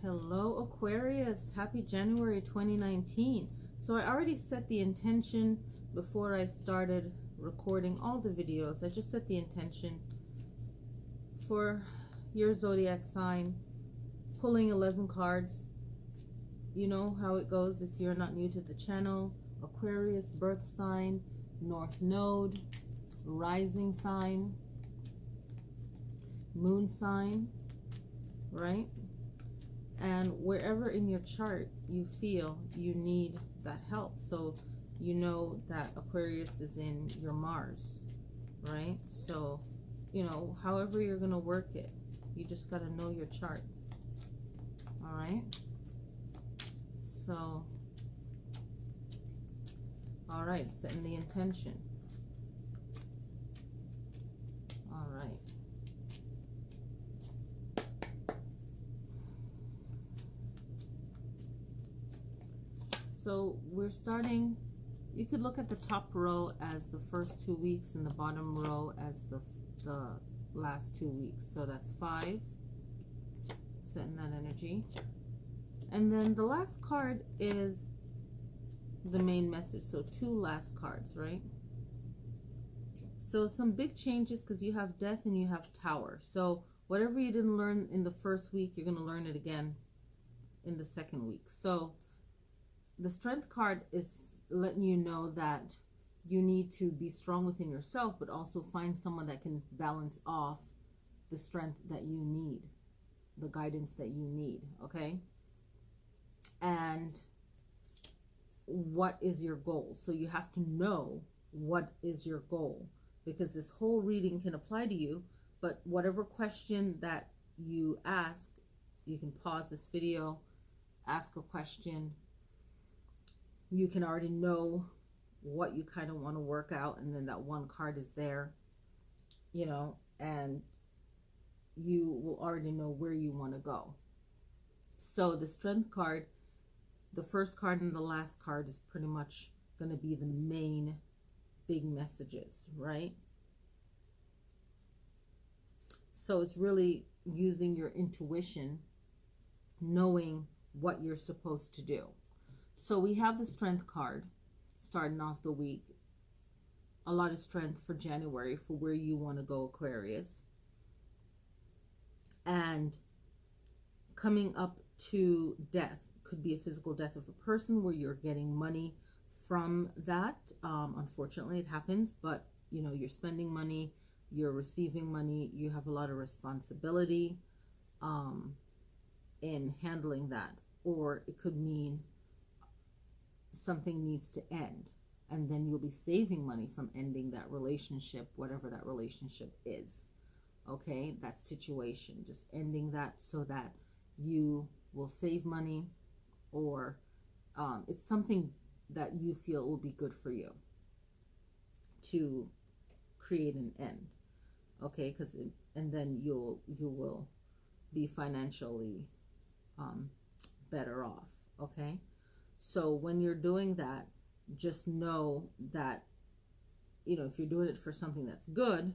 Hello Aquarius, happy January 2019. So I already set the intention before I started recording all the videos. I just set the intention for your zodiac sign, pulling 11 cards. You know how it goes if you're not new to the channel. Aquarius, birth sign, north node, rising sign, moon sign, right? And wherever in your chart you feel you need that help. So you know that Aquarius is in your Mars, right? So, you know, however you're going to work it, you just got to know your chart. All right? So, all right, setting the intention. All right. So we're starting, you could look at the top row as the first 2 weeks and the bottom row as the last 2 weeks. So that's 5, setting that energy. And then the last card is the main message. So 2 last cards, right? So some big changes because you have death and you have tower. So whatever you didn't learn in the first week, you're going to learn it again in the second week. So the strength card is letting you know that you need to be strong within yourself, but also find someone that can balance off the strength that you need, the guidance that you need, okay? And what is your goal? So you have to know what is your goal, because this whole reading can apply to you, but whatever question that you ask, you can pause this video, ask a question. You can already know what you kind of want to work out, and then that one card is there, you know, and you will already know where you want to go. So the strength card, the first card and the last card is pretty much going to be the main big messages, right? So it's really using your intuition, knowing what you're supposed to do. So we have the strength card starting off the week. A lot of strength for January for where you want to go, Aquarius. And coming up to death. Could be a physical death of a person where you're getting money from that. Unfortunately, it happens. But, you know, you're spending money. You're receiving money. You have a lot of responsibility in handling that. Or it could mean something needs to end, and then you'll be saving money from ending that relationship, whatever that relationship is, okay? That situation, just ending that so that you will save money, or it's something that you feel will be good for you to create an end, okay? Because and then you will be financially better off, okay? So when you're doing that, just know that, you know, if you're doing it for something that's good,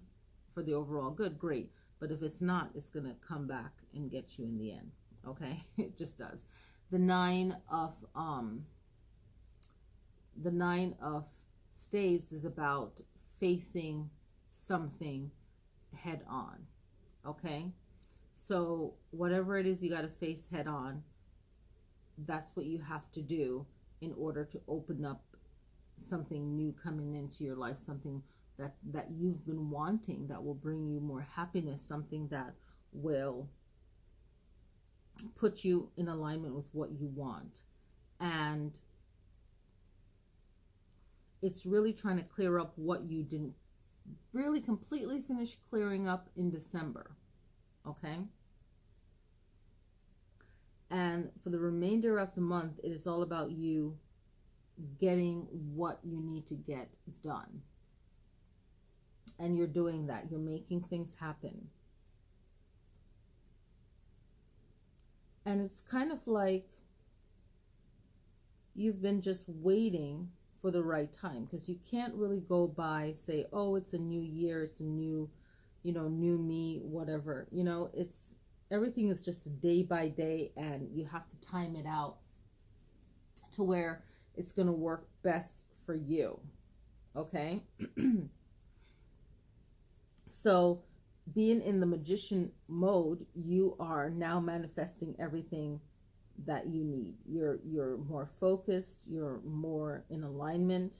for the overall good, great. But if it's not, it's going to come back and get you in the end. Okay? It just does. The nine of staves is about facing something head on. Okay? So whatever it is you got to face head on, that's what you have to do in order to open up something new coming into your life, something that you've been wanting, that will bring you more happiness, something that will put you in alignment with what you want. And it's really trying to clear up what you didn't really completely finish clearing up in December, okay? And for the remainder of the month, it is all about you getting what you need to get done. And you're doing that. You're making things happen. And it's kind of like you've been just waiting for the right time, because you can't really go by, say, oh, it's a new year, it's a new, you know, new me, whatever. You know, it's everything is just day by day, and you have to time it out to where it's going to work best for you. Okay? So being in the magician mode, you are now manifesting everything that you need. You're more focused, you're more in alignment,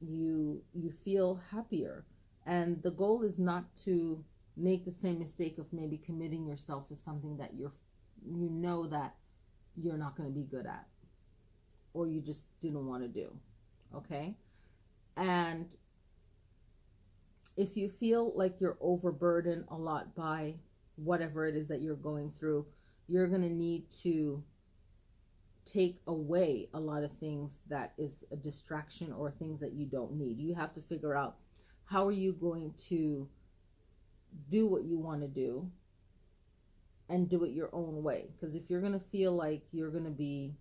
you feel happier. And the goal is not to make the same mistake of maybe committing yourself to something that you know that you're not going to be good at, or you just didn't want to do. Okay? And if you feel like you're overburdened a lot by whatever it is that you're going through, you're going to need to take away a lot of things that is a distraction or things that you don't need. You have to figure out, how are you going to do what you want to do and do it your own way? Because if you're going to feel like you're going to be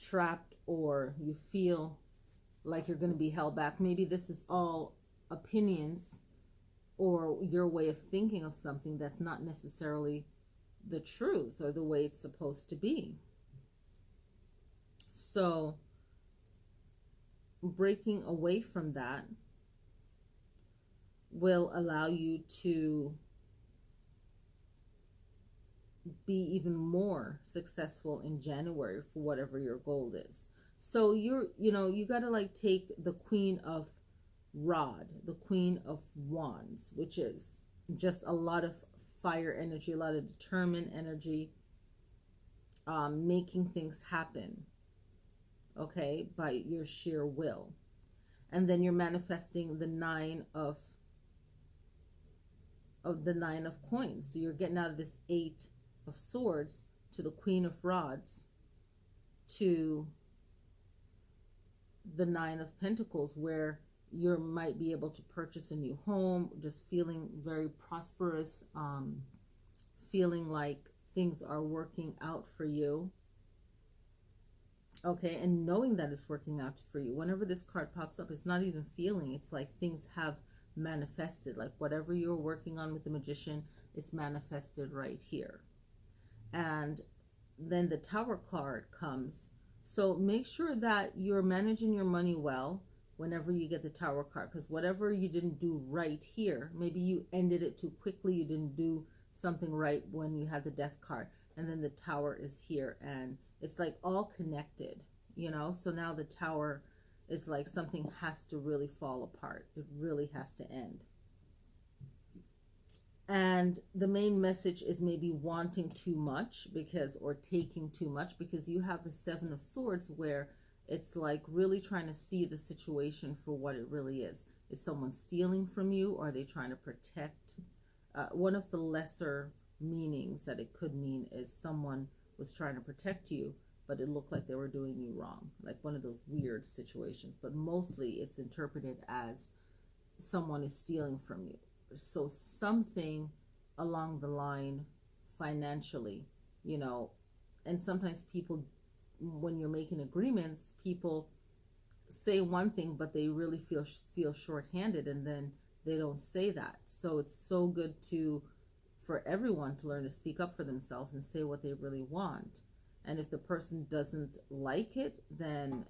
trapped, or you feel like you're going to be held back, maybe this is all opinions or your way of thinking of something that's not necessarily the truth or the way it's supposed to be. So breaking away from that will allow you to be even more successful in January for whatever your goal is. So you got to like take the Queen of Rod, the Queen of Wands, which is just a lot of fire energy, a lot of determined energy, making things happen, okay, by your sheer will. And then you're manifesting the nine of coins. So you're getting out of this 8 of swords to the Queen of Rods to the 9 of Pentacles, where you might be able to purchase a new home, just feeling very prosperous, feeling like things are working out for you. Okay, and knowing that it's working out for you. Whenever this card pops up, it's not even feeling, it's like things have manifested. Like whatever you're working on with the Magician is manifested right here. And then the Tower card comes. So make sure that you're managing your money well whenever you get the Tower card, because whatever you didn't do right here, maybe you ended it too quickly, you didn't do something right when you had the Death card, and then the Tower is here, and it's like all connected, so now the Tower is like something has to really fall apart. It really has to end. And the main message is maybe wanting too much or taking too much, because you have the 7 of Swords, where it's like really trying to see the situation for what it really is. Is someone stealing from you, or are they trying to protect? One of the lesser meanings that it could mean is someone was trying to protect you, but it looked like they were doing you wrong, like one of those weird situations. But mostly it's interpreted as someone is stealing from you. So something along the line financially, and sometimes people, when you're making agreements, people say one thing, but they really feel shorthanded, and then they don't say that. So it's so good for everyone to learn to speak up for themselves and say what they really want. And if the person doesn't like it, then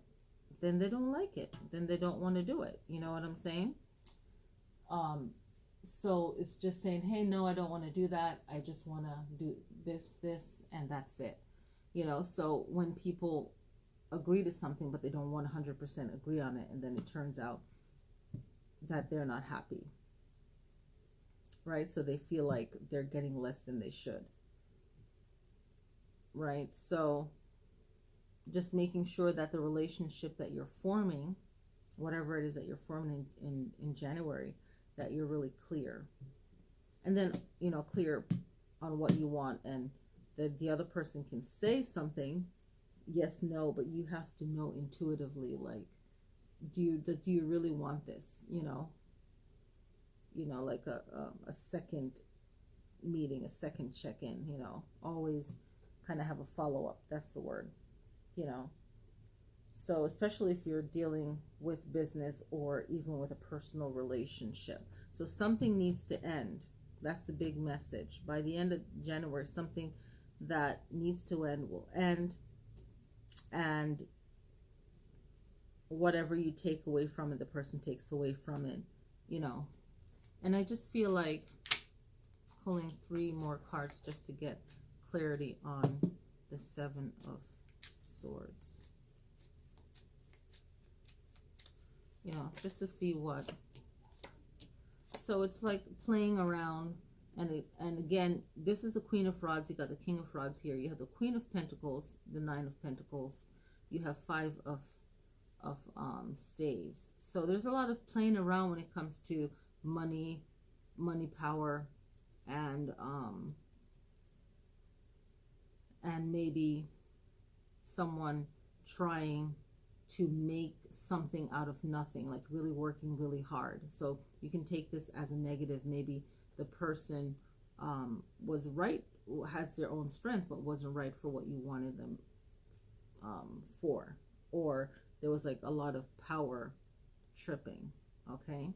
they don't like it. Then they don't want to do it. You know what I'm saying? So it's just saying, hey, no, I don't want to do that. I just want to do this, and that's it. So when people agree to something, but they don't 100% agree on it, and then it turns out that they're not happy, right? So they feel like they're getting less than they should, right? So just making sure that the relationship that you're forming, whatever it is that you're forming in January, that you're really clear. And then, clear on what you want, and that the other person can say something, yes, no, but you have to know intuitively, like, do you really want this? Like a second meeting, a second check-in, always kind of have a follow-up. That's the word, So especially if you're dealing with business or even with a personal relationship. So something needs to end. That's the big message. By the end of January, something that needs to end will end, and whatever you take away from it, the person takes away from it, you know. And I just feel like pulling 3 more cards just to get clarity on the 7 of Swords. You know, just to see what. So it's like playing around, and again, this is a Queen of Rods. You got the King of Rods here. You have the Queen of Pentacles, the 9 of Pentacles. You have 5 of staves. So there's a lot of playing around when it comes to money, power, and maybe someone trying to make something out of nothing, like really working really hard. So you can take this as a negative. Maybe the person was right, has their own strength, but wasn't right for what you wanted them for. Or there was like a lot of power tripping, okay?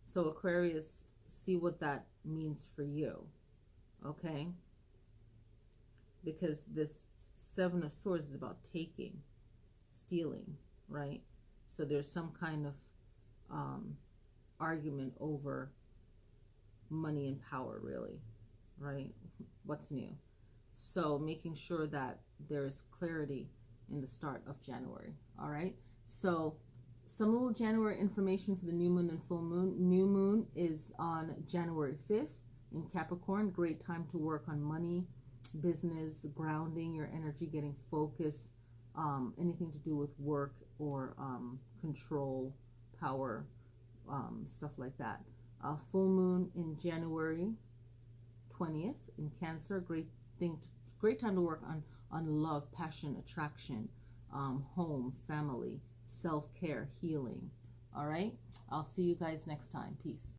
So Aquarius, see what that means for you, okay? Because this 7 of Swords is about taking, stealing, right? So there's some kind of argument over money and power, really, right? What's new? So making sure that there is clarity in the start of January, all right? So some little January information for the new moon and full moon. New moon is on January 5th in Capricorn. Great time to work on money, business, grounding your energy, getting focused, anything to do with work or control, power, stuff like that. Full moon in January 20th in Cancer. Great time to work on love, passion, attraction, home, family, self-care, healing. All right, I'll see you guys next time. Peace.